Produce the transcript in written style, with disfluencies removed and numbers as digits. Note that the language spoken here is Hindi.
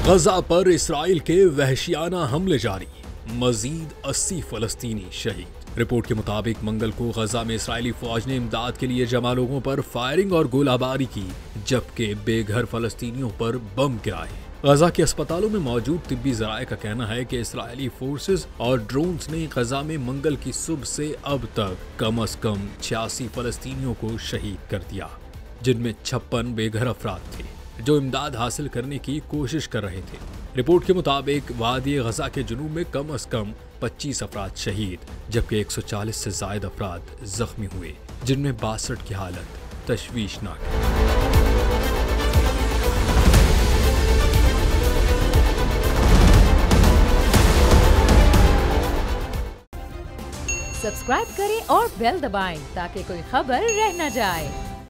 गजा पर इसराइल के वहशियाना हमले जारी, मजीद 80 फलस्तीनी शहीद। रिपोर्ट के मुताबिक मंगल को गजा में इसराइली फौज ने इमदाद के लिए जमा लोगों पर फायरिंग और गोलाबारी की, जबकि बेघर फलस्तीनियों पर बम गिराए। गजा के अस्पतालों में मौजूद तिब्बी जराये का कहना है कि इसराइली फोर्सेस और ड्रोन्स ने गजा में मंगल की सुबह से अब तक कम से कम 86 फलस्तीनियों को शहीद कर दिया, जिनमें 56 बेघर अफराद थे जो इमदाद हासिल करने की कोशिश कर रहे थे। रिपोर्ट के मुताबिक वादी गजा के जुनूब में कम से कम 25 अफराद शहीद, जबकि 140 से ज्यादा अफराद जख्मी हुए, जिनमें 62 की हालत तशवीशनाक है। सब्सक्राइब करें और बेल दबाएं ताकि कोई खबर रह न जाए।